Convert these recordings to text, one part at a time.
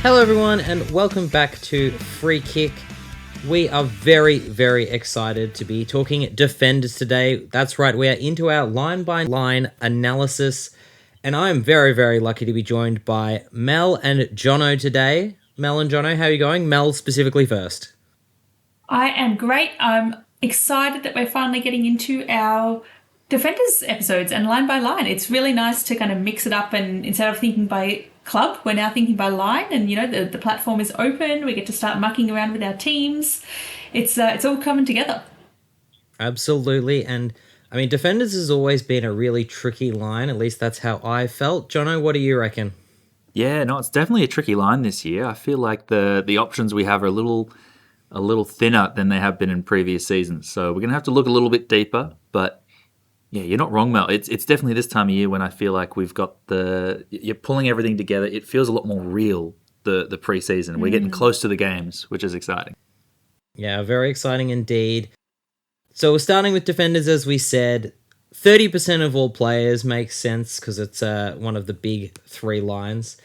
Hello everyone and welcome back to Free Kick. We are very, very excited to be talking defenders today. That's right, we are into our line-by-line analysis, and I am very, very lucky to be joined by Mel and Jono today. Mel and Jono, how are you going? Mel specifically first. I am great. I'm excited that we're finally getting into our defenders episodes and line by line. It's really nice to kind of mix it up, and instead of thinking by club, we're now thinking by line, and the platform is open. We get to start mucking around with our teams. It's all coming together. Absolutely, and I mean, defenders has always been a really tricky line. At least that's how I felt. Jono, what do you reckon? Yeah, no, it's definitely a tricky line this year. I feel like the options we have are a little thinner than they have been in previous seasons. So we're gonna have to look a little bit deeper, but yeah, you're not wrong, Mel. It's definitely this time of year when I feel like we've got you're pulling everything together. It feels a lot more real, the preseason. We're getting close to the games, which is exciting. Yeah, very exciting indeed. So we're starting with defenders, as we said. 30% of all players makes sense because it's one of the big three lines.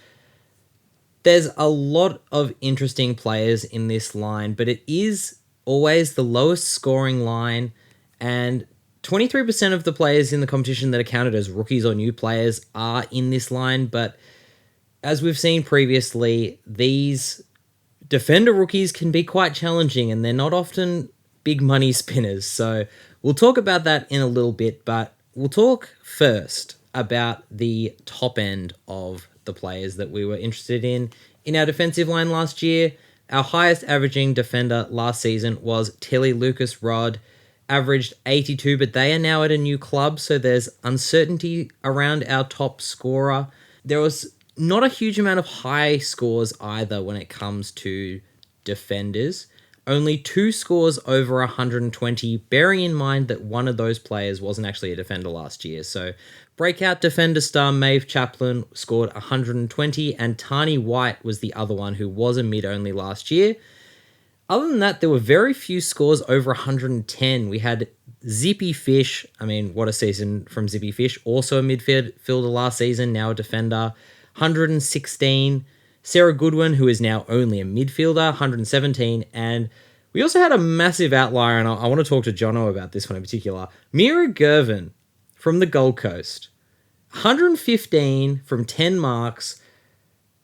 There's a lot of interesting players in this line, but it is always the lowest scoring line, and 23% of the players in the competition that are counted as rookies or new players are in this line, but as we've seen previously, these defender rookies can be quite challenging and they're not often big money spinners. So we'll talk about that in a little bit, but we'll talk first about the top end of the players that we were interested in our defensive line last year. Our highest averaging defender last season was Tilly Lucas Rod, averaged 82, but they are now at a new club, so there's uncertainty around our top scorer. There was not a huge amount of high scores either when it comes to defenders. Only 2 scores over 120, bearing in mind that one of those players wasn't actually a defender last year. So breakout defender star Maeve Chaplin scored 120, and Tani White was the other one who was a mid-only last year. Other than that, there were very few scores over 110. We had Zippy Fish. I mean, what a season from Zippy Fish. Also a midfielder last season, now a defender. 116. Sarah Goodwin, who is now only a midfielder, 117. And we also had a massive outlier, and I want to talk to Jono about this one in particular. Mira Gervin from the Gold Coast. 115 from 10 marks,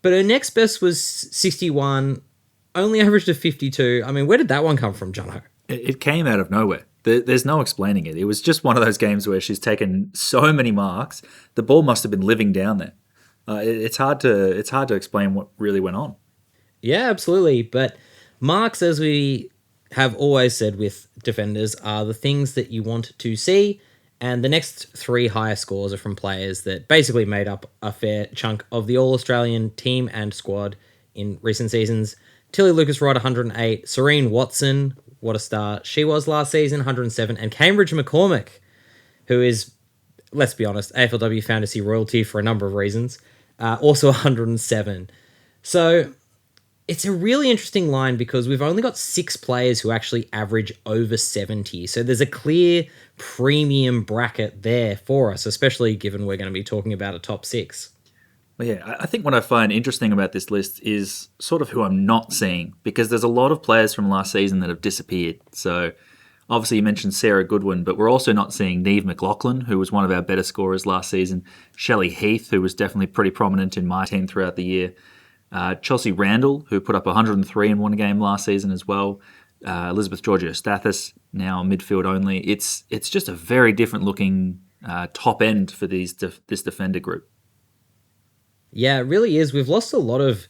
but her next best was 61. Only averaged a 52. I mean, where did that one come from, Jono? It came out of nowhere. There's no explaining it. It was just one of those games where she's taken so many marks, the ball must have been living down there. It's hard to explain what really went on. Yeah, absolutely. But marks, as we have always said with defenders, are the things that you want to see. And the next 3 highest scores are from players that basically made up a fair chunk of the All-Australian team and squad in recent seasons. Tilly Lucas Rod, 108. Serene Watson, what a star she was last season, 107. And Cambridge McCormick, who is, let's be honest, AFLW fantasy royalty for a number of reasons, also 107. So it's a really interesting line because we've only got 6 players who actually average over 70. So there's a clear premium bracket there for us, especially given we're going to be talking about a top 6. Well, yeah, I think what I find interesting about this list is sort of who I'm not seeing, because there's a lot of players from last season that have disappeared. So obviously you mentioned Sarah Goodwin, but we're also not seeing Neve McLaughlin, who was one of our better scorers last season. Shelley Heath, who was definitely pretty prominent in my team throughout the year. Chelsea Randall, who put up 103 in one game last season as well. Elizabeth Georgia-Stathis, now midfield only. It's just a very different looking top end for this defender group. Yeah, it really is. We've lost a lot of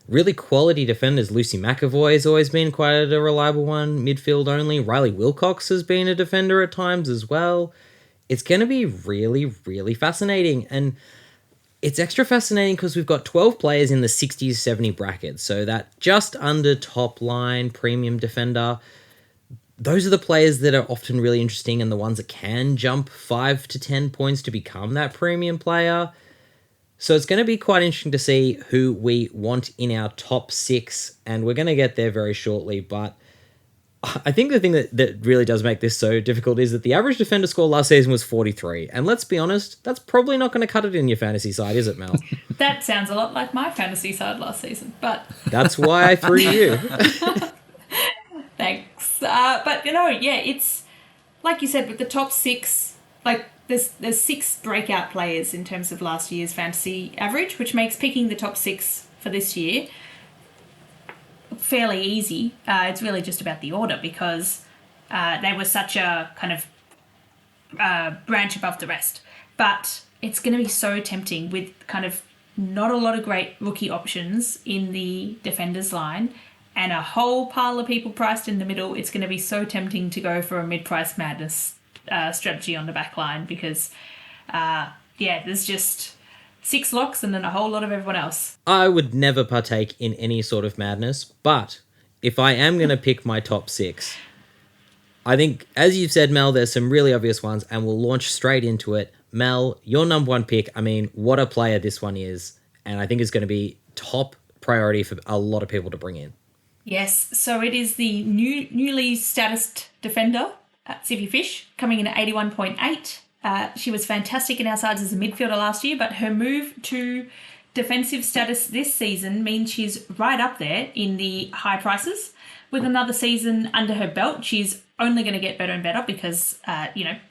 really quality defenders. Lucy McAvoy has always been quite a reliable one, midfield only. Riley Wilcox has been a defender at times as well. It's going to be really, really fascinating. And it's extra fascinating because we've got 12 players in the 60 to 70 bracket. So that just under top line premium defender. Those are the players that are often really interesting and the ones that can jump 5 to 10 points to become that premium player. So it's going to be quite interesting to see who we want in our top 6, and we're going to get there very shortly. But I think the thing that really does make this so difficult is that the average defender score last season was 43. And let's be honest, that's probably not going to cut it in your fantasy side, is it, Mel? That sounds a lot like my fantasy side last season, but... That's why I threw you. Thanks. But, it's... Like you said, with the top 6, there's 6 breakout players in terms of last year's fantasy average, which makes picking the top 6 for this year fairly easy. It's really just about the order because they were such a kind of branch above the rest. But it's going to be so tempting with kind of not a lot of great rookie options in the defenders line and a whole pile of people priced in the middle. It's going to be so tempting to go for a mid-price madness strategy on the back line because, there's just 6 locks and then a whole lot of everyone else. I would never partake in any sort of madness, but if I am going to pick my top 6, I think, as you've said, Mel, there's some really obvious ones, and we'll launch straight into it. Mel, your number 1 pick, I mean, what a player this one is, and I think it's going to be top priority for a lot of people to bring in. Yes, so it is the newly statused defender, Zippy Fish, coming in at 81.8. She was fantastic in our sides as a midfielder last year, but her move to defensive status this season means she's right up there in the high prices. With another season under her belt, she's only going to get better and better because,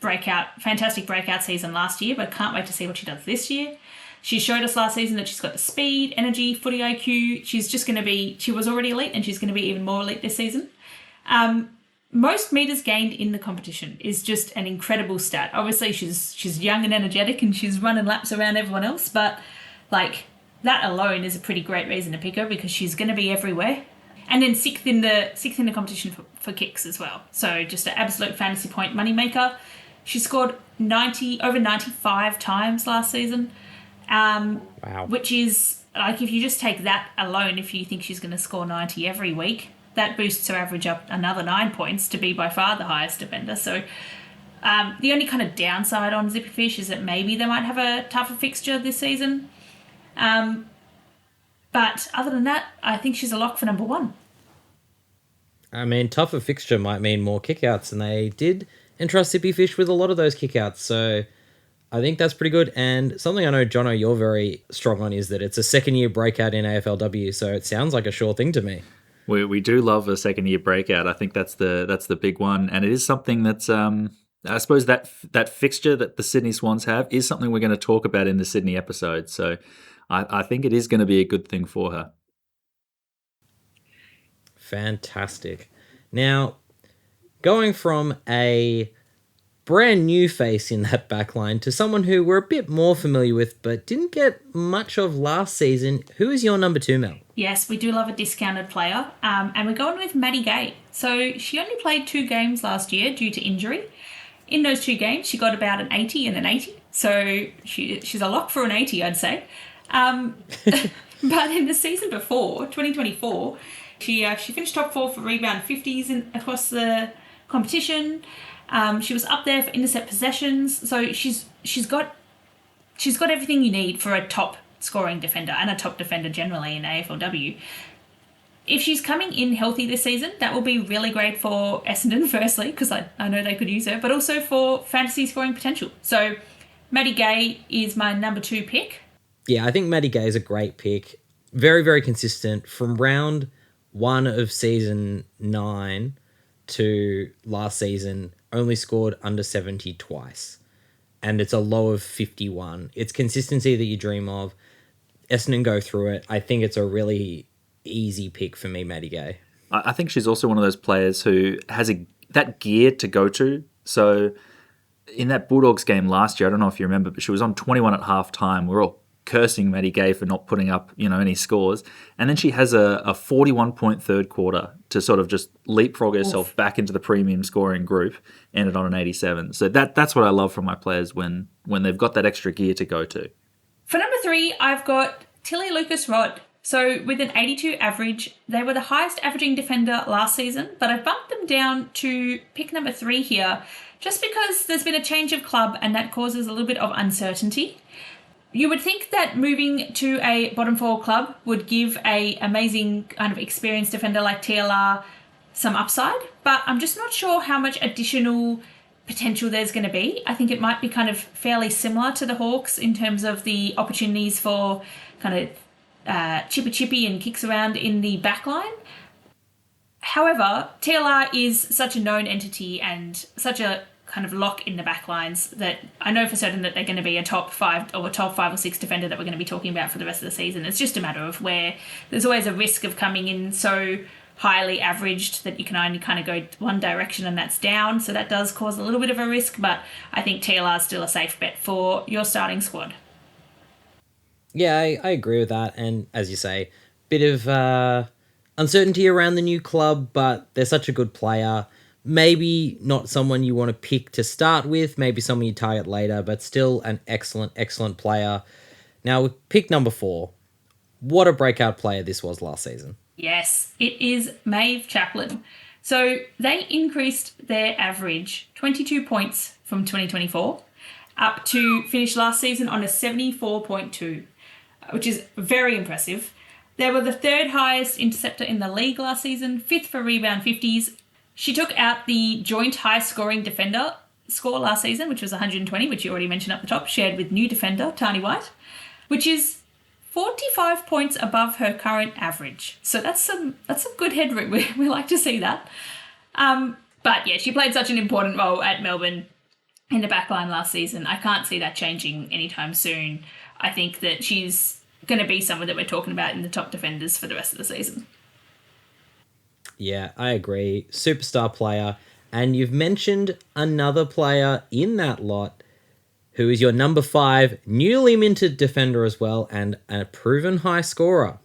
fantastic breakout season last year, but can't wait to see what she does this year. She showed us last season that she's got the speed, energy, footy IQ. She's just going to be, she was already elite and she's going to be even more elite this season. Most meters gained in the competition is just an incredible stat. Obviously, she's young and energetic and she's running laps around everyone else, but that alone is a pretty great reason to pick her because she's going to be everywhere. And then sixth in the competition for kicks as well. So just an absolute fantasy point moneymaker. She scored over 95 times last season. Wow. Which is, if you just take that alone, if you think she's going to score 90 every week, that boosts her average up another 9 points to be by far the highest defender. So the only kind of downside on Zippy Fish is that maybe they might have a tougher fixture this season. But other than that, I think she's a lock for number 1. I mean, tougher fixture might mean more kickouts, and they did entrust Zippy Fish with a lot of those kickouts. So I think that's pretty good. And something I know, Jono, you're very strong on is that it's a second-year breakout in AFLW, so it sounds like a sure thing to me. We do love a second-year breakout. I think that's the big one, and it is something that's I suppose that fixture that the Sydney Swans have is something we're going to talk about in the Sydney episode. So I think it is going to be a good thing for her. Fantastic. Now, going from a brand new face in that backline to someone who we're a bit more familiar with but didn't get much of last season, who is your number 2, Mel? Yes, we do love a discounted player, and we're going with Maddie Gay. So she only played 2 games last year due to injury. In those 2 games, she got about an 80 and an 80. So she's a lock for an 80, I'd say. But in the season before, 2024, she finished top 4 for rebound 50s across the competition. She was up there for intercept possessions. So she's got everything you need for a top scoring defender and a top defender generally in AFLW. If she's coming in healthy this season, that will be really great for Essendon, firstly, because I know they could use her, but also for fantasy scoring potential. So Maddie Gay is my number 2 pick. Yeah, I think Maddie Gay is a great pick. Very, very consistent. From round 1 of season 9 to last season, only scored under 70 twice. And it's a low of 51. It's consistency that you dream of. Essendon go through it. I think it's a really easy pick for me, Maddie Gay. I think she's also one of those players who has that gear to go to. So in that Bulldogs game last year, I don't know if you remember, but she was on 21 at half time. We're all cursing Maddie Gay for not putting up, any scores. And then she has a 41-point third quarter to sort of just leapfrog herself back into the premium scoring group, ended on an 87. So that's what I love from my players when they've got that extra gear to go to. For number 3, I've got Tilly Lucas-Rod. So with an 82 average, they were the highest averaging defender last season, but I've bumped them down to pick number 3 here just because there's been a change of club and that causes a little bit of uncertainty. You would think that moving to a bottom four club would give a amazing kind of experienced defender like TLR some upside, but I'm just not sure how much additional potential there's going to be. I think it might be kind of fairly similar to the Hawks in terms of the opportunities for kind of chippy and kicks around in the back line. However, TLR is such a known entity and such a kind of lock in the back lines that I know for certain that they're going to be a top 5 or 6 defender that we're going to be talking about for the rest of the season. It's just a matter of where there's always a risk of coming in so highly averaged that you can only kind of go one direction and that's down. So that does cause a little bit of a risk, but I think TLR is still a safe bet for your starting squad. Yeah, I agree with that. And as you say, bit of uncertainty around the new club, but they're such a good player. Maybe not someone you want to pick to start with, maybe someone you target later, but still an excellent player. Now, with pick number 4, what a breakout player this was last season. Yes, it is Maeve Chaplin. So they increased their average 22 points from 2024 up to finish last season on a 74.2, which is very impressive. They were the 3rd highest interceptor in the league last season, 5th for rebound 50s. She took out the joint high-scoring defender score last season, which was 120, which you already mentioned up the top, shared with new defender Tani White, which is 45 points above her current average. So that's some good headroom. We like to see that. But yeah, she played such an important role at Melbourne in the backline last season. I can't see that changing anytime soon. I think that she's going to be someone that we're talking about in the top defenders for the rest of the season. Yeah, I agree. Superstar player. And you've mentioned another player in that lot who is your number 5, newly minted defender as well, and a proven high scorer.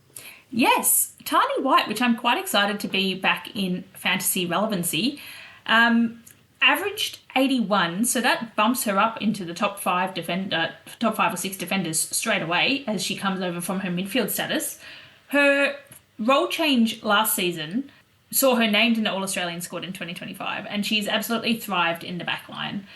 Yes, Tani White, which I'm quite excited to be back in fantasy relevancy, averaged 81, so that bumps her up into the top 5 or 6 defenders straight away as she comes over from her midfield status. Her role change last season saw her named in the All-Australian squad in 2025, and she's absolutely thrived in the back line.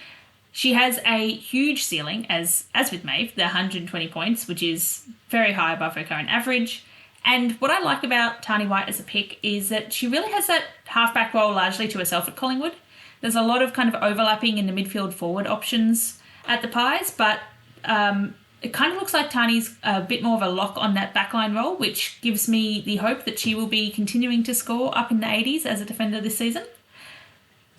She has a huge ceiling, as with Maeve, the 120 points, which is very high above her current average. And what I like about Tani White as a pick is that she really has that halfback role largely to herself at Collingwood. There's a lot of kind of overlapping in the midfield forward options at the Pies, but it kind of looks like Tani's a bit more of a lock on that backline role, which gives me the hope that she will be continuing to score up in the 80s as a defender this season.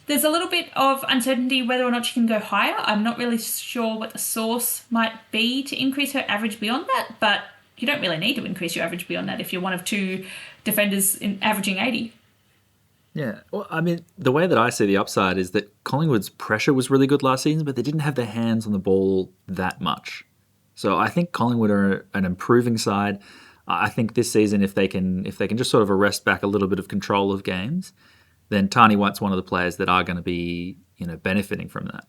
There's a little bit of uncertainty whether or not she can go higher. I'm not really sure what the source might be to increase her average beyond that, but you don't really need to increase your average beyond that if you're one of 2 defenders in averaging 80. Yeah, well, I mean, the way that I see the upside is that Collingwood's pressure was really good last season, but they didn't have their hands on the ball that much. So I think Collingwood are an improving side. I think this season, if they can just sort of arrest back a little bit of control of games, then Tani White's one of the players that are going to be, benefiting from that.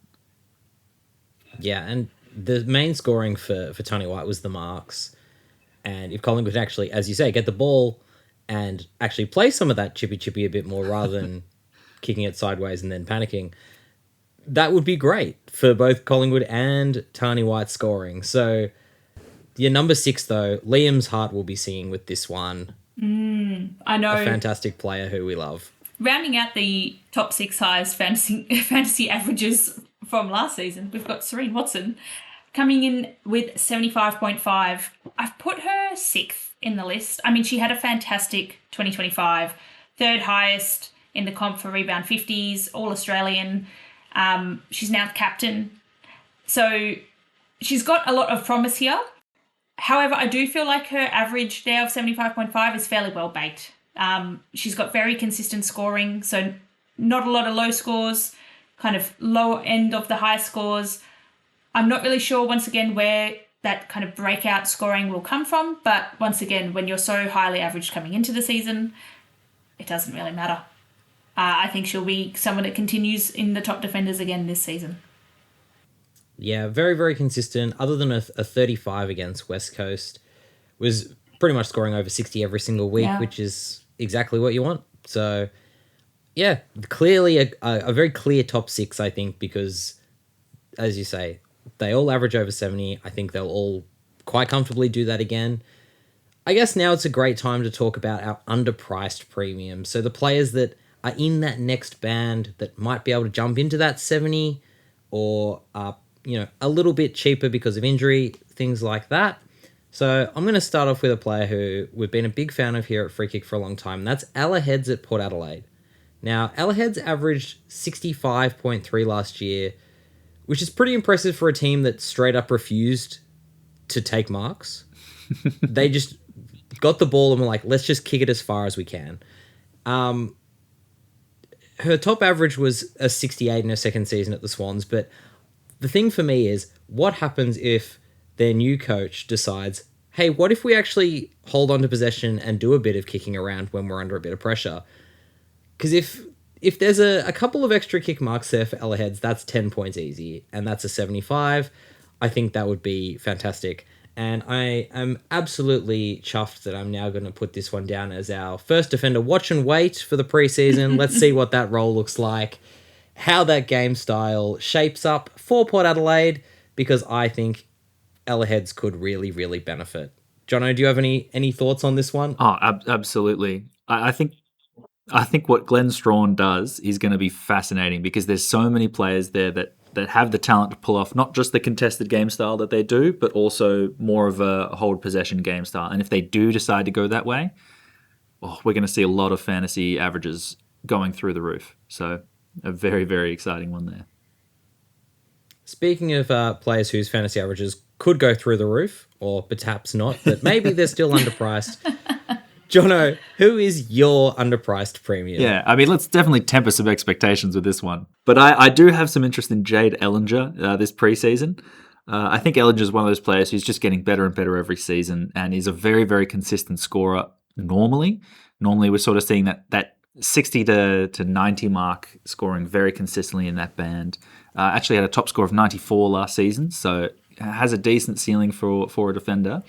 Yeah, and the main scoring for Tani White was the marks. And if Collingwood could actually, as you say, get the ball and actually play some of that chippy a bit more rather than kicking it sideways and then panicking, that would be great for both Collingwood and Tani White scoring. So your number 6, though, Liam's heart will be singing with this one. I know. A fantastic player who we love. Rounding out the top 6 highest fantasy averages from last season, we've got Serene Watson coming in with 75.5. I've put her 6th in the list. I mean, she had a fantastic 2025, 3rd highest in the comp for rebound 50s, All-Australian. She's now the captain. So she's got a lot of promise here. However, I do feel like her average there of 75.5 is fairly well baked. She's got very consistent scoring, so not a lot of low scores, kind of low end of the high scores. I'm not really sure, once again, where that kind of breakout scoring will come from, but once again, when you're so highly averaged coming into the season, it doesn't really matter. I think she'll be someone that continues in the top defenders again this season. Yeah, very, very consistent. Other than a 35 against West Coast, was pretty much scoring over 60 every single week, which is exactly what you want. So, yeah, clearly a very clear top 6, I think, because, as you say, they all average over 70. I think they'll all quite comfortably do that again. I guess now it's a great time to talk about our underpriced premiums. So the players that are in that next band that might be able to jump into that 70 or are, a little bit cheaper because of injury, things like that. So I'm going to start off with a player who we've been a big fan of here at Free Kick for a long time, and that's Ella Heads at Port Adelaide. Now, Ella Heads averaged 65.3 last year, which is pretty impressive for a team that straight up refused to take marks. They just got the ball and were like, let's just kick it as far as we can. Her top average was a 68 in her second season at the Swans, but the thing for me is, what happens if their new coach decides, hey, what if we actually hold on to possession and do a bit of kicking around when we're under a bit of pressure? Because if there's a couple of extra kick marks there for Ella Heads, that's 10 points easy, and that's a 75. I think that would be fantastic. And I am absolutely chuffed that I'm now going to put this one down as our first defender. Watch and wait for the preseason. Let's see what that role looks like, how that game style shapes up for Port Adelaide, because I think Ella Heads could really, really benefit. Jono, do you have any thoughts on this one? Oh, absolutely. I think what Glenn Strawn does is going to be fascinating, because there's so many players there that have the talent to pull off not just the contested game style that they do, but also more of a hold possession game style. And if they do decide to go that way, we're going to see a lot of fantasy averages going through the roof. So a very, very exciting one there. Speaking of players whose fantasy averages could go through the roof, or perhaps not, but maybe they're still underpriced. Jono, who is your underpriced premium? Yeah, I mean, let's definitely temper some expectations with this one. But I do have some interest in Jade Ellinger this preseason. I think Ellinger is one of those players who's just getting better and better every season, and is a very, very consistent scorer normally. Normally, we're sort of seeing that 60 to 90 mark, scoring very consistently in that band. Actually had a top score of 94 last season, so has a decent ceiling for a defender.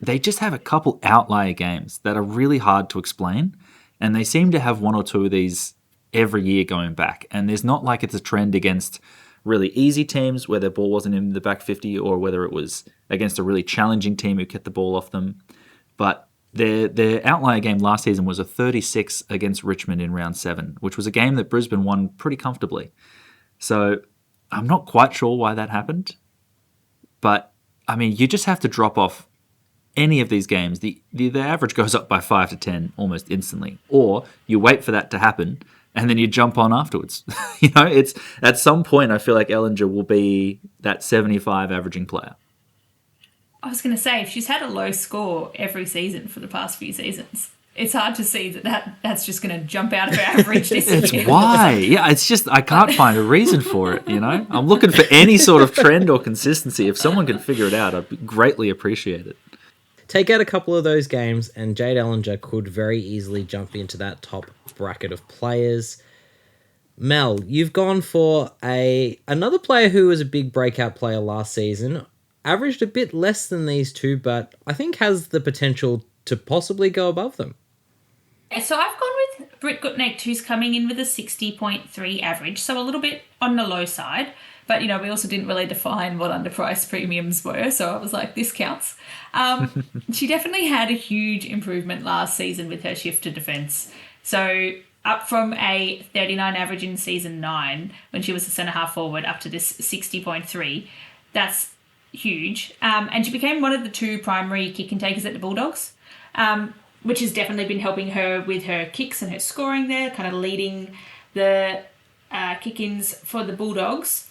They just have a couple outlier games that are really hard to explain, and they seem to have one or two of these every year going back. And there's not like it's a trend against really easy teams where their ball wasn't in the back 50, or whether it was against a really challenging team who kept the ball off them. But their outlier game last season was a 36 against Richmond in round 7, which was a game that Brisbane won pretty comfortably. So I'm not quite sure why that happened. But, I mean, you just have to drop off any of these games. The average goes up by 5 to 10 almost instantly. Or you wait for that to happen and then you jump on afterwards. It's at some point I feel like Ellinger will be that 75 averaging player. I was going to say, if she's had a low score every season for the past few seasons, it's hard to see that's just going to jump out of her average this year. It's why. Yeah, it's just I can't find a reason for it, I'm looking for any sort of trend or consistency. If someone can figure it out, I'd greatly appreciate it. Take out a couple of those games, and Jade Ellinger could very easily jump into that top bracket of players. Mel, you've gone for another player who was a big breakout player last season, averaged a bit less than these two, but I think has the potential to possibly go above them. So I've gone with Britt Gutnick, who's coming in with a 60.3 average, so a little bit on the low side. But, we also didn't really define what underpriced premiums were, so I was like, this counts. She definitely had a huge improvement last season with her shift to defence. So up from a 39 average in season 9, when she was a centre-half forward, up to this 60.3. That's huge. And she became one of the 2 primary kick and takers at the Bulldogs, which has definitely been helping her with her kicks and her scoring there, kind of leading the kick-ins for the Bulldogs.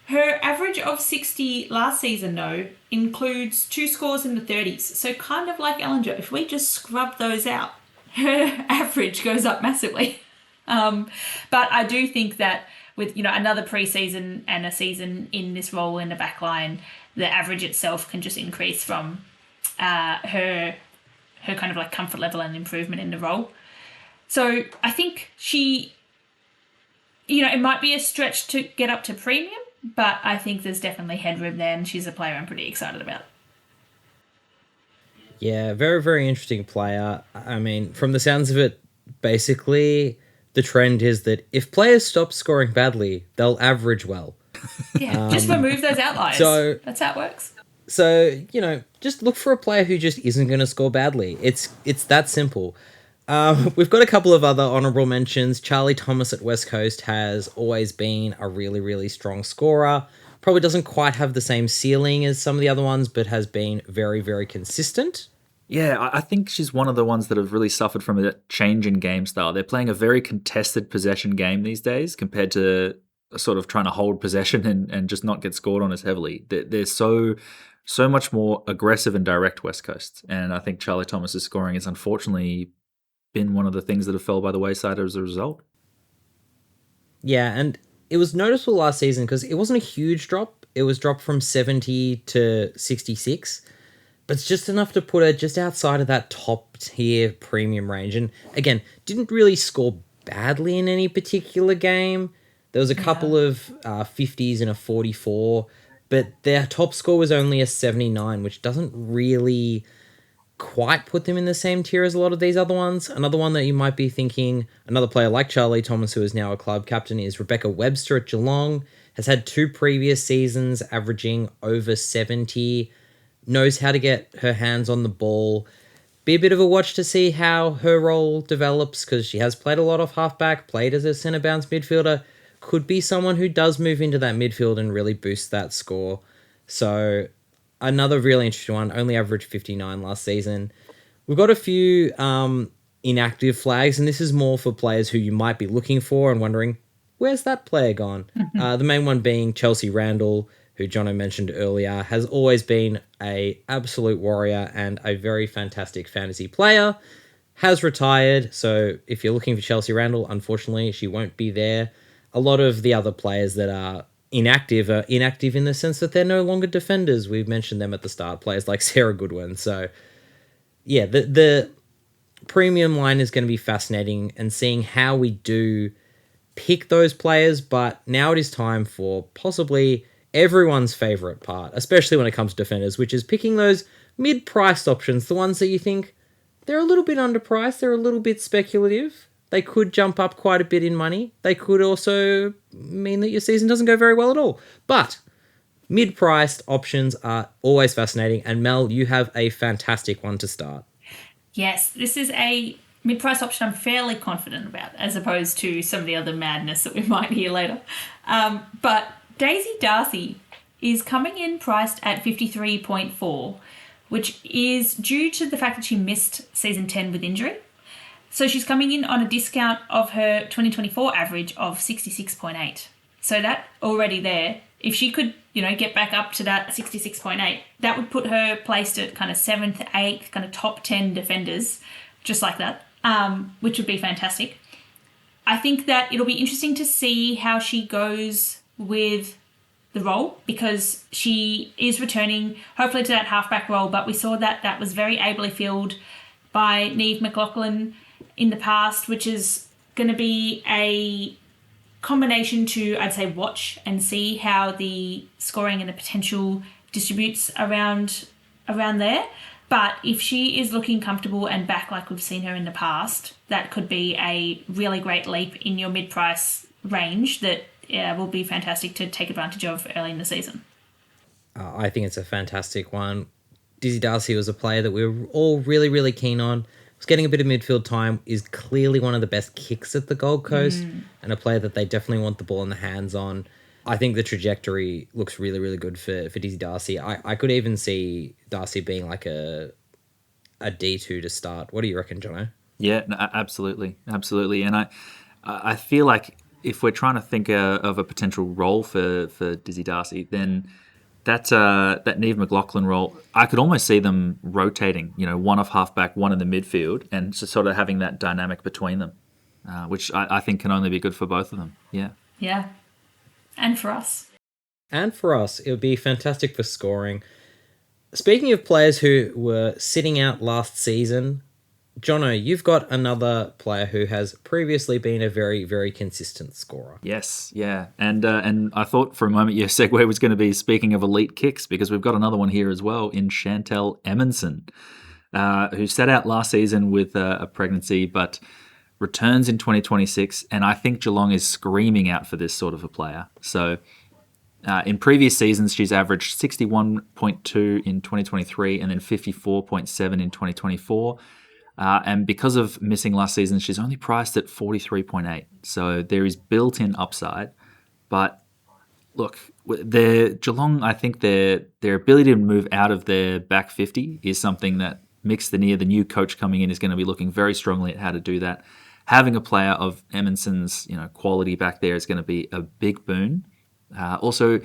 Her average of 60 last season, though, includes 2 scores in the 30s. So kind of like Ellinger, if we just scrub those out, her average goes up massively. But I do think that with, another preseason and a season in this role in the back line, the average itself can just increase from her kind of like comfort level and improvement in the role. So I think she, it might be a stretch to get up to premium, but I think there's definitely headroom there, and she's a player I'm pretty excited about. Yeah, very, very interesting player. I mean, from the sounds of it, basically the trend is that if players stop scoring badly, they'll average well. Yeah, just remove those outliers. So that's how it works. So, just look for a player who just isn't going to score badly. It's that simple. We've got a couple of other honourable mentions. Charlie Thomas at West Coast has always been a really, really strong scorer. Probably doesn't quite have the same ceiling as some of the other ones, but has been very, very consistent. Yeah, I think she's one of the ones that have really suffered from a change in game style. They're playing a very contested possession game these days compared to sort of trying to hold possession and just not get scored on as heavily. They're so much more aggressive and direct West Coast. And I think Charlie Thomas's scoring has unfortunately been one of the things that have fell by the wayside as a result. Yeah, and it was noticeable last season because it wasn't a huge drop. It was dropped from 70 to 66. But it's just enough to put her just outside of that top tier premium range. And again, didn't really score badly in any particular game. There was a couple of 50s and a 44, but their top score was only a 79, which doesn't really quite put them in the same tier as a lot of these other ones. Another one that you might be thinking, another player like Charlie Thomas, who is now a club captain, is Rebecca Webster at Geelong. Has had 2 previous seasons averaging over 70, knows how to get her hands on the ball. Be a bit of a watch to see how her role develops, because she has played a lot of halfback, played as a centre bounce midfielder. Could be someone who does move into that midfield and really boost that score. So another really interesting one, only averaged 59 last season. We've got a few inactive flags, and this is more for players who you might be looking for and wondering, where's that player gone? The main one being Chelsea Randall, who Jono mentioned earlier, has always been a absolute warrior and a very fantastic fantasy player. Has retired, so if you're looking for Chelsea Randall, unfortunately, she won't be there. A lot of the other players that are inactive in the sense that they're no longer defenders. We've mentioned them at the start, players like Sarah Goodwin. So, yeah, the premium line is going to be fascinating and seeing how we do pick those players, but now it is time for possibly everyone's favorite part, especially when it comes to defenders, which is picking those mid-priced options, the ones that you think they're a little bit underpriced, they're a little bit speculative. They could jump up quite a bit in money. They could also mean that your season doesn't go very well at all. But mid-priced options are always fascinating. And Mel, you have a fantastic one to start. Yes, this is a mid-price option I'm fairly confident about, as opposed to some of the other madness that we might hear later. But Daisy Darcy is coming in priced at 53.4, which is due to the fact that she missed season 10 with injury. So she's coming in on a discount of her 2024 average of 66.8. So that already there, if she could, get back up to that 66.8, that would put her placed at kind of 7th, 8th, kind of top 10 defenders, just like that, which would be fantastic. I think that it'll be interesting to see how she goes with the role, because she is returning hopefully to that halfback role, but we saw that was very ably filled by Niamh McLaughlin in the past, which is going to be a combination to, I'd say, watch and see how the scoring and the potential distributes around there. But if she is looking comfortable and back like we've seen her in the past, that could be a really great leap in your mid-price range that will be fantastic to take advantage of early in the season. I think it's a fantastic one. Dizzy Darcy was a player that we were all really, really keen on. Was getting a bit of midfield time, is clearly one of the best kicks at the Gold Coast, and a player that they definitely want the ball in the hands on. I think the trajectory looks really, really good for Dizzy Darcy. I could even see Darcy being like a D2 to start. What do you reckon, Jono? Yeah, no, absolutely. And I feel like if we're trying to think of a potential role for Dizzy Darcy, then that Niamh McLaughlin role, I could almost see them rotating, one off halfback, one in the midfield, and just sort of having that dynamic between them, which I think can only be good for both of them. Yeah. Yeah. And for us. It would be fantastic for scoring. Speaking of players who were sitting out last season, Jono, you've got another player who has previously been a very, very consistent scorer. Yes, yeah. And I thought for a moment your segue was going to be speaking of elite kicks, because we've got another one here as well in Chantel Emonson, who sat out last season with a pregnancy, but returns in 2026. And I think Geelong is screaming out for this sort of a player. So In previous seasons, she's averaged 61.2 in 2023 and then 54.7 in 2024. And because of missing last season, she's only priced at 43.8. So there is built-in upside. But look, Geelong, I think their ability to move out of their back 50 is something that Mick Stanier, the new coach coming in, is going to be looking very strongly at how to do that. Having a player of Emmonson's quality back there is going to be a big boon. Also,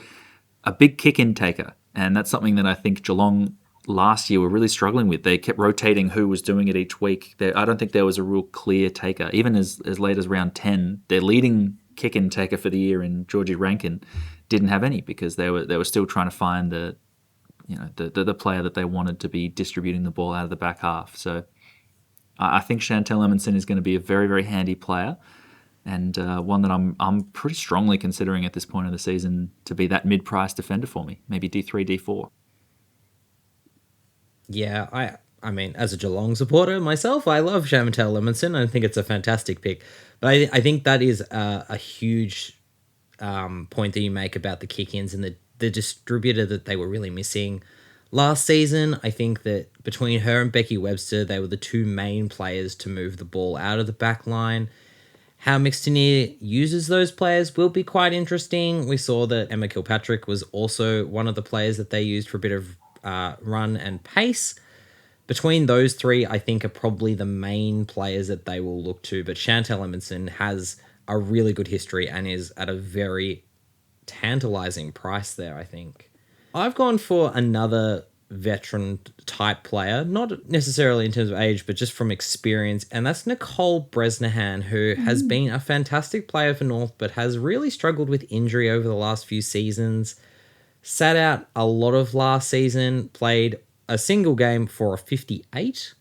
a big kick-in taker. And that's something that I think Geelong last year were really struggling with. They kept rotating who was doing it each week. I don't think there was a real clear taker. Even as late as round 10, their leading kick-in taker for the year in Georgie Rankin didn't have any because they were still trying to find the player that they wanted to be distributing the ball out of the back half. So I think Chantel Emonson is going to be a very, very handy player. And one that I'm pretty strongly considering at this point of the season to be that mid-price defender for me, maybe D3, D4. Yeah, I mean, as a Geelong supporter myself, I love Chantel Emonson. I think it's a fantastic pick. But I think that is a huge point that you make about the kick-ins and the distributor that they were really missing last season. I think that between her and Becky Webster, they were the two main players to move the ball out of the back line. How Mick Stanier uses those players will be quite interesting. We saw that Emma Kilpatrick was also one of the players that they used for a bit of run and pace. Between those three, I think are probably the main players that they will look to. But Chantel Emonson has a really good history and is at a very tantalizing price there, I think. I've gone for another veteran type player, not necessarily in terms of age, but just from experience, and that's Nicole Bresnahan, who has been a fantastic player for North, but has really struggled with injury over the last few seasons. Sat out a lot of last season, played a single game for a 58,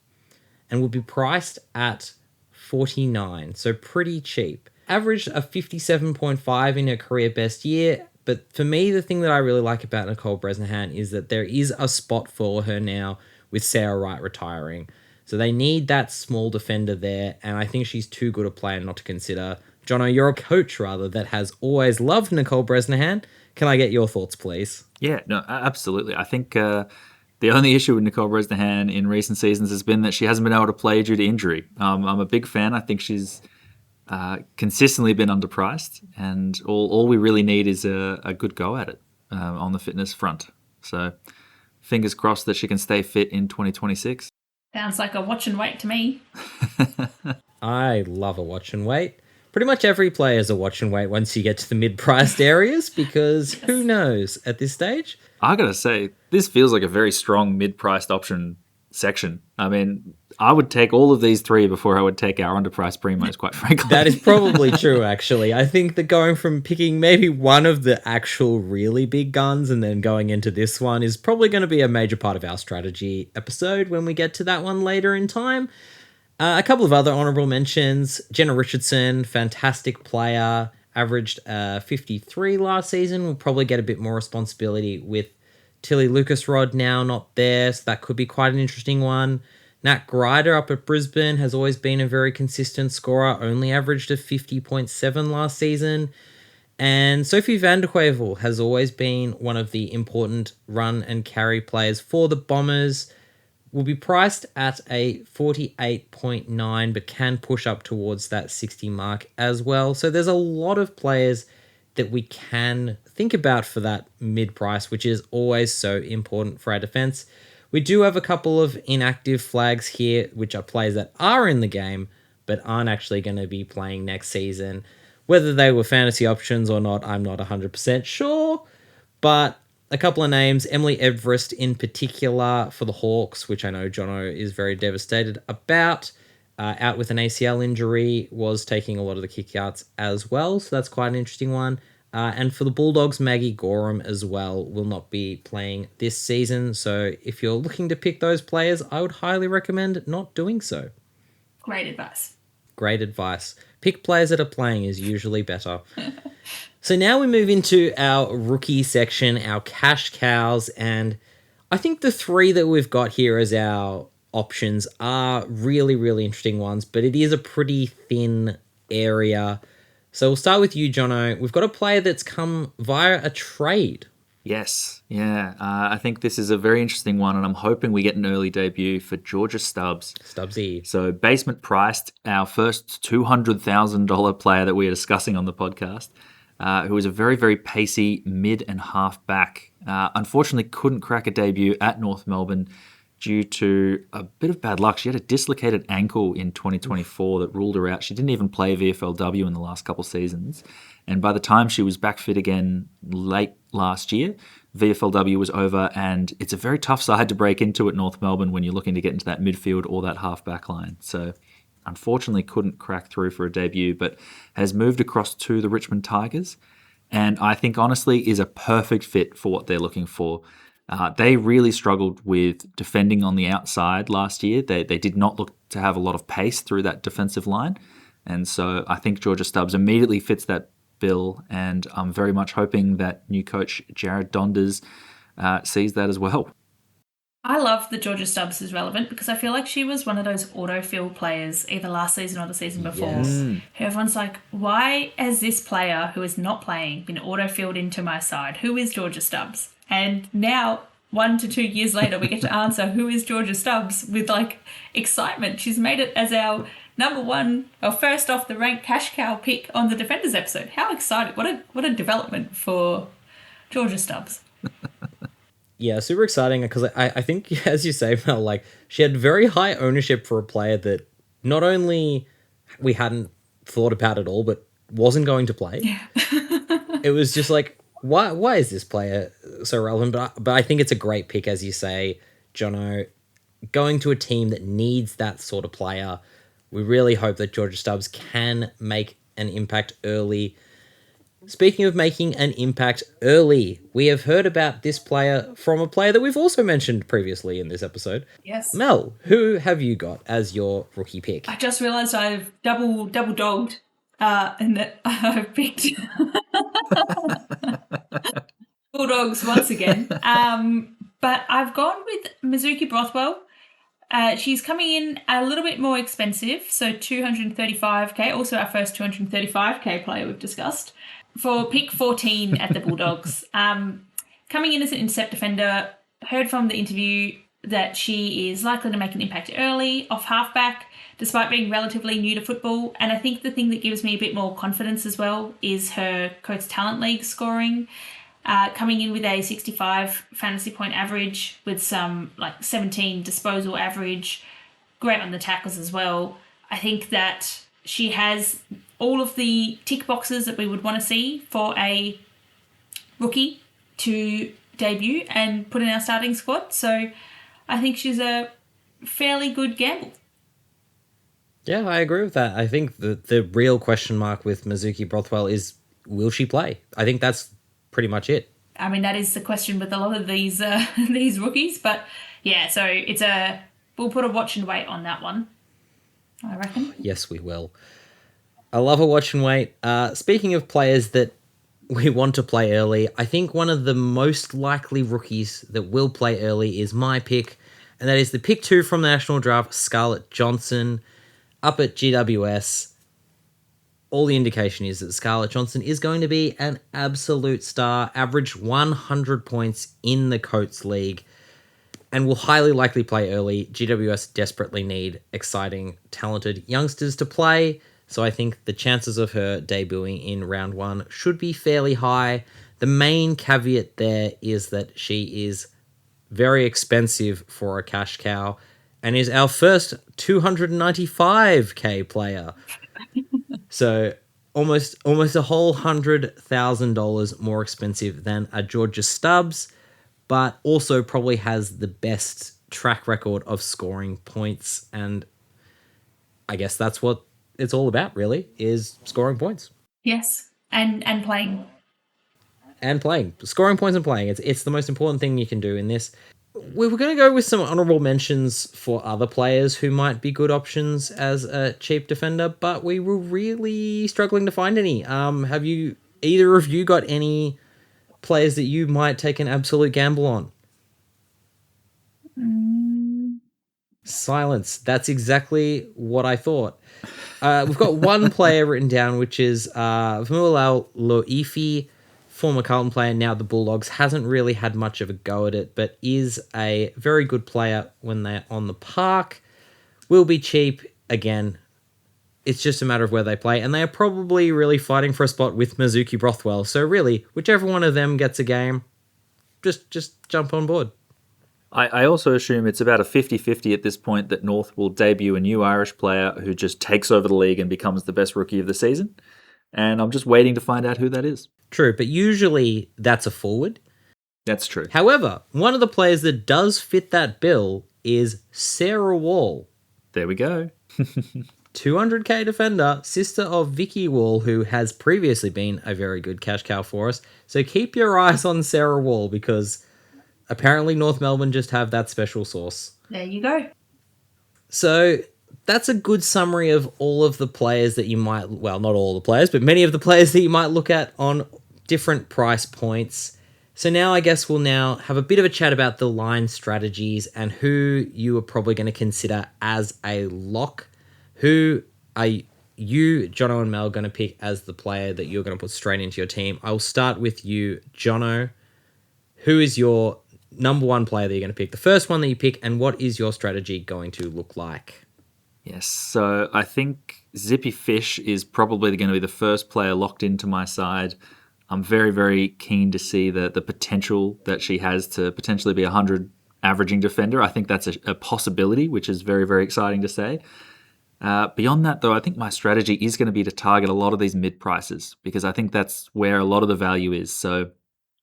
and will be priced at 49, so pretty cheap. Averaged a 57.5 in her career best year. But for me, the thing that I really like about Nicole Bresnahan is that there is a spot for her now with Sarah Wright retiring. So they need that small defender there, and I think she's too good a player not to consider. Jono, you're a coach, rather, that has always loved Nicole Bresnahan. Can I get your thoughts, please? Yeah, no, absolutely. I think the only issue with Nicole Bresnahan in recent seasons has been that she hasn't been able to play due to injury. I'm a big fan. I think she's consistently been underpriced, and all we really need is a good go at it on the fitness front. So fingers crossed that she can stay fit in 2026. Sounds like a watch and wait to me. I love a watch and wait. Pretty much every player is a watch and wait once you get to the mid-priced areas, because who knows at this stage? I gotta say, this feels like a very strong mid-priced option section. I mean, I would take all of these three before I would take our underpriced Premos, quite frankly. That is probably true, actually. I think that going from picking maybe one of the actual really big guns and then going into this one is probably going to be a major part of our strategy episode when we get to that one later in time. A couple of other honourable mentions. Jenna Richardson, fantastic player, averaged 53 last season. Will probably get a bit more responsibility with Tilly Lucasrod now not there, so that could be quite an interesting one. Nat Grider up at Brisbane has always been a very consistent scorer, only averaged a 50.7 last season. And Sophie van der Heuvel has always been one of the important run and carry players for the Bombers. Will be priced at a 48.9, but can push up towards that 60 mark as well. So there's a lot of players that we can think about for that mid-price, which is always so important for our defense. We do have a couple of inactive flags here, which are players that are in the game, but aren't actually going to be playing next season. Whether they were fantasy options or not, I'm not 100% sure. But a couple of names, Emily Everest in particular for the Hawks, which I know Jono is very devastated about. Out with an ACL injury, was taking a lot of the kickouts as well, so that's quite an interesting one. And for the Bulldogs, Maggie Gorham as well will not be playing this season, so if you're looking to pick those players, I would highly recommend not doing so. Great advice. Great advice. Pick players that are playing is usually better. So now we move into our rookie section, our cash cows, and I think the three that we've got here as our options are really, really interesting ones, but it is a pretty thin area. So we'll start with you, Jono. We've got a player that's come via a trade. Yes, yeah. I think this is a very interesting one, and I'm hoping we get an early debut for Georgia Stubbs. Stubbsy. So basement priced, our first $200,000 player that we are discussing on the podcast, who is a very, very pacey mid and half back. Unfortunately, couldn't crack a debut at North Melbourne due to a bit of bad luck. She had a dislocated ankle in 2024 that ruled her out. She didn't even play VFLW in the last couple seasons. And by the time she was back fit again late last year, VFLW was over, and it's a very tough side to break into at North Melbourne when you're looking to get into that midfield or that half-back line. So unfortunately couldn't crack through for a debut, but has moved across to the Richmond Tigers, and I think honestly is a perfect fit for what they're looking for. They really struggled with defending on the outside last year. They did not look to have a lot of pace through that defensive line, and so I think Georgia Stubbs immediately fits that bill, and I'm very much hoping that new coach Jared Donders sees that as well. I love that Georgia Stubbs is relevant because I feel like she was one of those autofill players either last season or the season before. Yes. Who everyone's like, why has this player who is not playing been autofilled into my side? Who is Georgia Stubbs? And now, 1 to 2 years later, we get to answer who is Georgia Stubbs with like excitement. She's made it as our number one or first off the rank cash cow pick on the Defenders episode. How exciting. What a development for Georgia Stubbs. Yeah, super exciting because I think, as you say, Mel, like she had very high ownership for a player that not only we hadn't thought about at all, but wasn't going to play. Yeah. It was just like, why is this player so relevant? But I think it's a great pick, as you say, Jono. Going to a team that needs that sort of player, we really hope that Georgia Stubbs can make an impact early. Speaking of making an impact early, we have heard about this player from a player that we've also mentioned previously in this episode. Yes. Mel, who have you got as your rookie pick? I just realised I've double dogged and that I've picked Bulldogs once again. But I've gone with Mizuki Brothwell. She's coming in a little bit more expensive, so $235K, also our first $235K player we've discussed, for pick 14 at the Bulldogs. Coming in as an intercept defender, heard from the interview that she is likely to make an impact early off halfback, despite being relatively new to football. And I think the thing that gives me a bit more confidence as well is her Coates Talent League scoring. Coming in with a 65 fantasy point average with some like 17 disposal average, great on the tackles as well. I think that she has all of the tick boxes that we would want to see for a rookie to debut and put in our starting squad. So I think she's a fairly good gamble. Yeah, I agree with that. I think the real question mark with Mizuki Brothwell is, will she play? I think that's pretty much it. I mean, that is the question with a lot of these these rookies. But yeah, so we'll put a watch and wait on that one, I reckon. Yes, we will. I love a watch and wait. Speaking of players that we want to play early, I think one of the most likely rookies that will play early is my pick, and that is the pick 2 from the National Draft, Scarlett Johnson, up at GWS. All the indication is that Scarlett Johnson is going to be an absolute star, average 100 points in the Coates League, and will highly likely play early. GWS desperately need exciting, talented youngsters to play, so I think the chances of her debuting in round 1 should be fairly high. The main caveat there is that she is very expensive for a cash cow and is our first $295K player. So almost a whole $100,000 more expensive than a Georgia Stubbs, but also probably has the best track record of scoring points. And I guess that's what it's all about, really, is scoring points. Yes, and playing. And playing. Scoring points and playing. It's the most important thing you can do in this. We were going to go with some honourable mentions for other players who might be good options as a cheap defender, but we were really struggling to find any. Have you, either of you, got any players that you might take an absolute gamble on? Silence. That's exactly what I thought. We've got one player written down, which is Vumulal Loifi, former Carlton player, now the Bulldogs. Hasn't really had much of a go at it, but is a very good player when they're on the park. Will be cheap. Again, it's just a matter of where they play, and they are probably really fighting for a spot with Mizuki Brothwell. So really, whichever one of them gets a game, just jump on board. I also assume it's about a 50-50 at this point that North will debut a new Irish player who just takes over the league and becomes the best rookie of the season. And I'm just waiting to find out who that is. True, but usually that's a forward. That's true. However, one of the players that does fit that bill is Sarah Wall. There we go. 200k defender, sister of Vicky Wall, who has previously been a very good cash cow for us. So keep your eyes on Sarah Wall, because apparently North Melbourne just have that special sauce. There you go. So that's a good summary of all of the players that you might, well, not all the players, but many of the players that you might look at on different price points. So now I guess we'll now have a bit of a chat about the line strategies and who you are probably going to consider as a lock. Who are you, Jono and Mel, going to pick as the player that you're going to put straight into your team? I'll start with you, Jono. Who is your number one player that you're going to pick? The first one that you pick, and what is your strategy going to look like? Yes, so I think Zippy Fish is probably going to be the first player locked into my side. I'm very, very keen to see the potential that she has to potentially be a 100 averaging defender. I think that's a possibility, which is very, very exciting to say. Beyond that, though, I think my strategy is going to be to target a lot of these mid-prices, because I think that's where a lot of the value is. So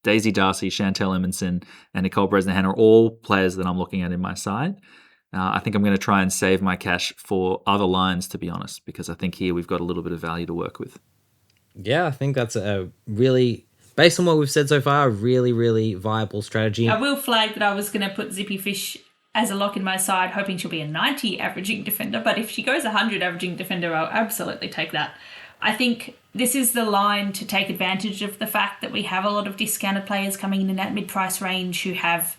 Daisy Darcy, Chantel Emerson, and Nicole Bresnahan are all players that I'm looking at in my side. I think I'm going to try and save my cash for other lines, to be honest, because I think here we've got a little bit of value to work with. Yeah, I think that's a really, based on what we've said so far, a really, really viable strategy. I will flag that I was going to put Zippy Fish as a lock in my side, hoping she'll be a 90 averaging defender, but if she goes 100 averaging defender, I'll absolutely take that. I think this is the line to take advantage of the fact that we have a lot of discounted players coming in that mid-price range who have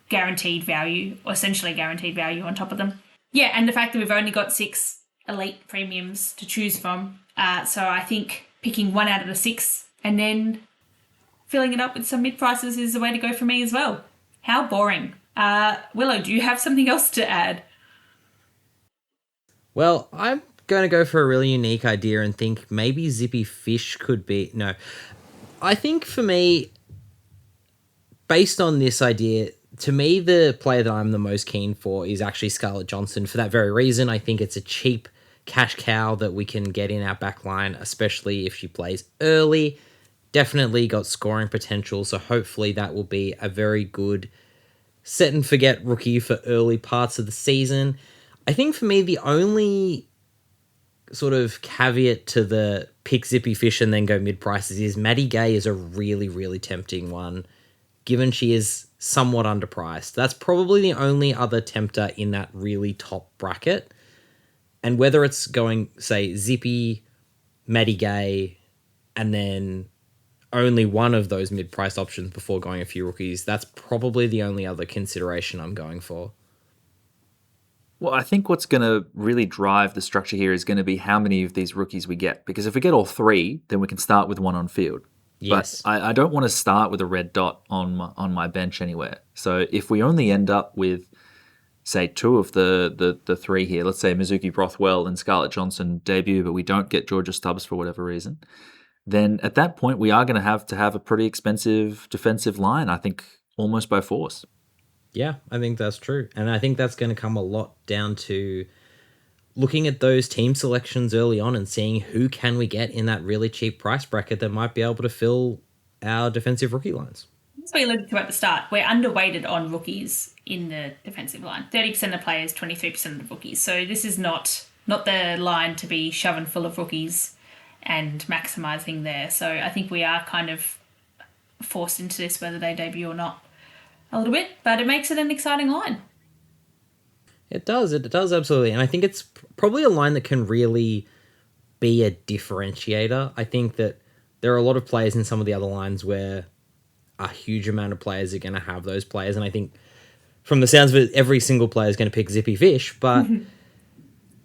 guaranteed value, or essentially guaranteed value on top of them. Yeah, and the fact that we've only got 6 elite premiums to choose from. So I think picking 1 out of the 6 and then filling it up with some mid-prices is the way to go for me as well. How boring. Willow, do you have something else to add? Well, I'm going to go for a really unique idea and think maybe Zippy Fish could be... No. I think for me, based on this idea, to me, the player that I'm the most keen for is actually Scarlett Johnson. For that very reason, I think it's a cheap cash cow that we can get in our back line, especially if she plays early. Definitely got scoring potential, so hopefully that will be a very good set and forget rookie for early parts of the season. I think for me, the only sort of caveat to the pick Zippy Fish and then go mid-prices is Maddie Gay is a really, really tempting one, given she is somewhat underpriced. That's probably the only other tempter in that really top bracket. And whether it's going, say, Zippy, Maddie Gay, and then only one of those mid-priced options before going a few rookies, that's probably the only other consideration I'm going for. Well, I think what's going to really drive the structure here is going to be how many of these rookies we get. Because if we get all 3, then we can start with one on field. Yes. But I don't want to start with a red dot on my bench anywhere. So if we only end up with, say, 2 of the 3 here, let's say Mizuki Brothwell and Scarlett Johnson debut, but we don't get Georgia Stubbs for whatever reason, then at that point we are going to have a pretty expensive defensive line, I think, almost by force. Yeah, I think that's true. And I think that's going to come a lot down to looking at those team selections early on and seeing who can we get in that really cheap price bracket that might be able to fill our defensive rookie lines. As we alluded to at the start, we're underweighted on rookies in the defensive line. 30% of players, 23% of the rookies. So this is not the line to be shoving full of rookies and maximising there. So I think we are kind of forced into this, whether they debut or not, a little bit. But it makes it an exciting line. It does absolutely. And I think it's probably a line that can really be a differentiator. I think that there are a lot of players in some of the other lines where a huge amount of players are going to have those players. And I think from the sounds of it, every single player is going to pick Zippy Fish. But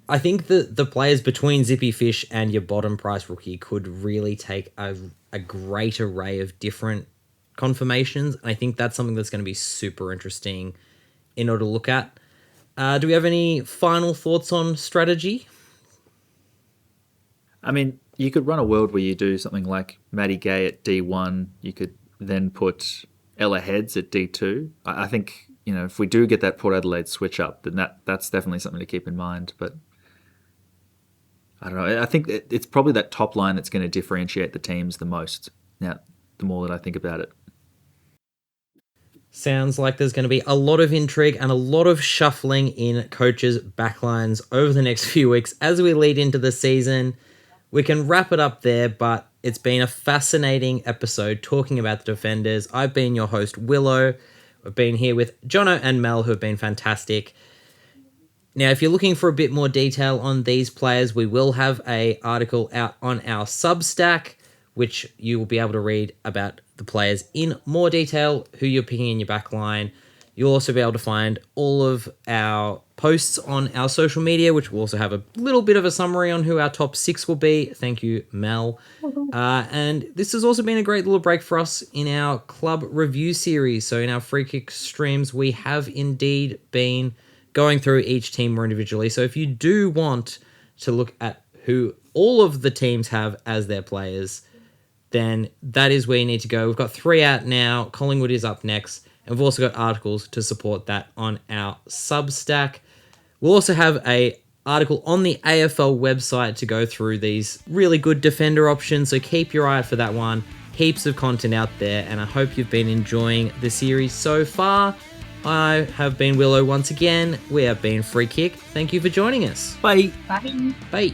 I think the players between Zippy Fish and your bottom price rookie could really take a great array of different confirmations. And I think that's something that's going to be super interesting in order to look at. Do we have any final thoughts on strategy? I mean, you could run a world where you do something like Matty Gay at D1. You could then put Ella Heads at D2. I think, if we do get that Port Adelaide switch up, then that's definitely something to keep in mind. But I don't know. I think it's probably that top line that's going to differentiate the teams the most. Now, the more that I think about it. Sounds like there's going to be a lot of intrigue and a lot of shuffling in coaches' backlines over the next few weeks as we lead into the season. We can wrap it up there, but it's been a fascinating episode talking about the defenders. I've been your host, Willow. I've been here with Jono and Mel, who have been fantastic. Now, if you're looking for a bit more detail on these players, we will have an article out on our Substack, which you will be able to read about the players in more detail, who you're picking in your back line. You'll also be able to find all of our posts on our social media, which will also have a little bit of a summary on who our top 6 will be. Thank you, Mel. And this has also been a great little break for us in our club review series. So in our free kick streams, we have indeed been going through each team more individually. So if you do want to look at who all of the teams have as their players, then that is where you need to go. We've got 3 out now. Collingwood is up next. And we've also got articles to support that on our Substack. We'll also have an article on the AFL website to go through these really good defender options. So keep your eye out for that one. Heaps of content out there. And I hope you've been enjoying the series so far. I have been Willow once again. We have been Free Kick. Thank you for joining us. Bye. Bye. Bye.